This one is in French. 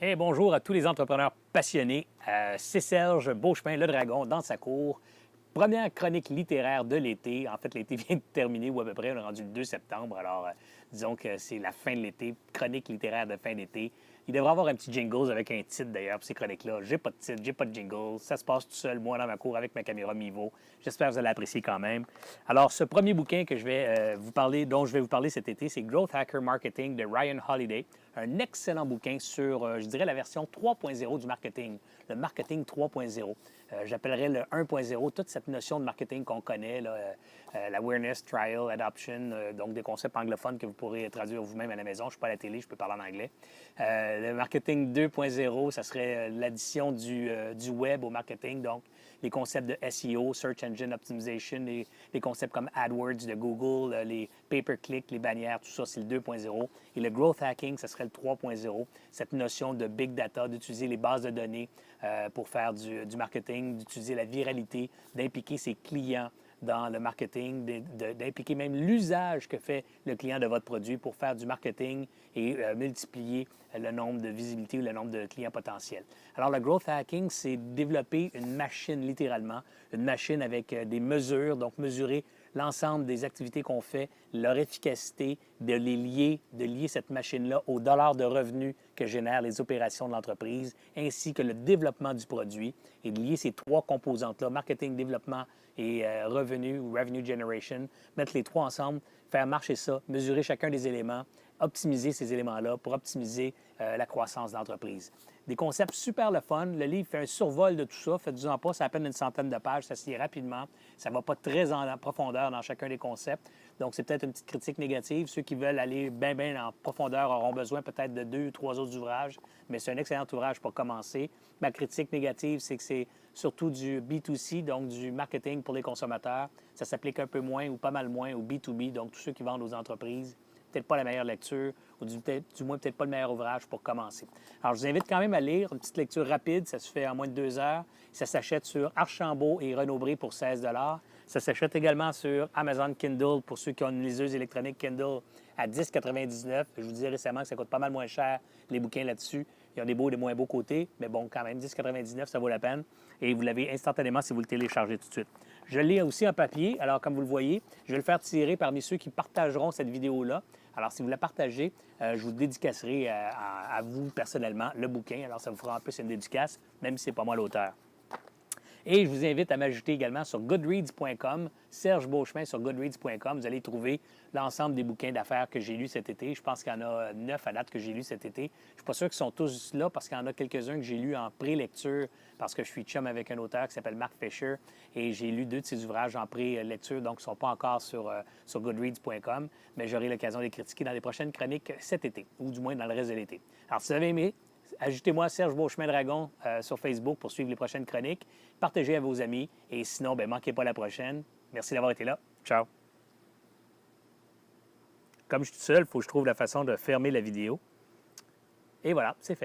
Et bonjour à tous les entrepreneurs passionnés. C'est Serge Beauchemin, le dragon, dans sa cour. Première chronique littéraire de l'été. En fait, l'été vient de terminer, ou à peu près, on est rendu le 2 septembre. Alors, disons que c'est la fin de l'été, chronique littéraire de fin d'été. Il devrait y avoir un petit jingle avec un titre, d'ailleurs, pour ces chroniques-là. J'ai pas de titre, j'ai pas de jingle. Ça se passe tout seul, moi, dans ma cour, avec ma caméra Mivo. J'espère que vous allez apprécier quand même. Alors, ce premier bouquin que je vais vous parler, dont je vais vous parler cet été, c'est Growth Hacker Marketing de Ryan Holiday. Un excellent bouquin sur, je dirais, la version 3.0 du marketing, le marketing 3.0. J'appellerais le 1.0, toute cette notion de marketing qu'on connaît, l'awareness, trial, adoption, donc des concepts anglophones que vous pourrez traduire vous-même à la maison. Je ne suis pas à la télé, je peux parler en anglais. Le marketing 2.0, ça serait l'addition du web au marketing, donc les concepts de SEO, Search Engine Optimization, les concepts comme AdWords de Google, les pay-per-click, les bannières, tout ça, c'est le 2.0. Et le growth hacking, ça serait le 3.0. Cette notion de big data, d'utiliser les bases de données pour faire du marketing, d'utiliser la viralité, d'impliquer ses clients dans le marketing, d'impliquer même l'usage que fait le client de votre produit pour faire du marketing et multiplier le nombre de visibilités ou le nombre de clients potentiels. Alors, le growth hacking, c'est développer une machine, littéralement, une machine avec des mesures, donc mesurer l'ensemble des activités qu'on fait, leur efficacité, de lier cette machine-là au dollar de revenus que génèrent les opérations de l'entreprise, ainsi que le développement du produit, et de lier ces trois composantes-là, marketing, développement et revenu ou revenue generation, mettre les trois ensemble, faire marcher ça, mesurer chacun des éléments, optimiser ces éléments-là pour optimiser la croissance de l'entreprise. Des concepts super le fun. Le livre fait un survol de tout ça. Faites-en pas, c'est à peine une centaine de pages. Ça se lit rapidement. Ça ne va pas très en profondeur dans chacun des concepts. Donc, c'est peut-être une petite critique négative. Ceux qui veulent aller bien en profondeur auront besoin peut-être de 2 ou 3 autres ouvrages, mais c'est un excellent ouvrage pour commencer. Ma critique négative, c'est que c'est surtout du B2C, donc du marketing pour les consommateurs. Ça s'applique un peu moins ou pas mal moins au B2B, donc tous ceux qui vendent aux entreprises. Peut-être pas la meilleure lecture, ou du moins peut-être pas le meilleur ouvrage pour commencer. Alors, je vous invite quand même à lire une petite lecture rapide. Ça se fait en moins de 2 heures. Ça s'achète sur Archambault et Renaud-Bré pour 16 $. Ça s'achète également sur Amazon Kindle pour ceux qui ont une liseuse électronique Kindle à 10,99 $. Je vous disais récemment que ça coûte pas mal moins cher, les bouquins là-dessus. Il y a des beaux et des moins beaux côtés, mais bon, quand même, 10,99 $, ça vaut la peine. Et vous l'avez instantanément si vous le téléchargez tout de suite. Je l'ai aussi en papier. Alors, comme vous le voyez, je vais le faire tirer parmi ceux qui partageront cette vidéo-là. Alors, si vous la partagez, je vous dédicacerai à vous personnellement le bouquin. Alors, ça vous fera un peu une dédicace, même si ce n'est pas moi l'auteur. Et je vous invite à m'ajouter également sur goodreads.com, Serge Beauchemin sur goodreads.com. Vous allez trouver l'ensemble des bouquins d'affaires que j'ai lus cet été. Je pense qu'il y en a 9 à date que j'ai lus cet été. Je ne suis pas sûr qu'ils sont tous là parce qu'il y en a quelques-uns que j'ai lus en pré-lecture parce que je suis chum avec un auteur qui s'appelle Mark Fisher et j'ai lu 2 de ses ouvrages en pré-lecture, donc ils ne sont pas encore sur goodreads.com, mais j'aurai l'occasion de les critiquer dans les prochaines chroniques cet été, ou du moins dans le reste de l'été. Alors, si vous avez aimé, ajoutez-moi Serge Beauchemin Dragon sur Facebook pour suivre les prochaines chroniques. Partagez à vos amis. Et sinon, ne manquez pas la prochaine. Merci d'avoir été là. Ciao. Comme je suis tout seul, il faut que je trouve la façon de fermer la vidéo. Et voilà, c'est fait.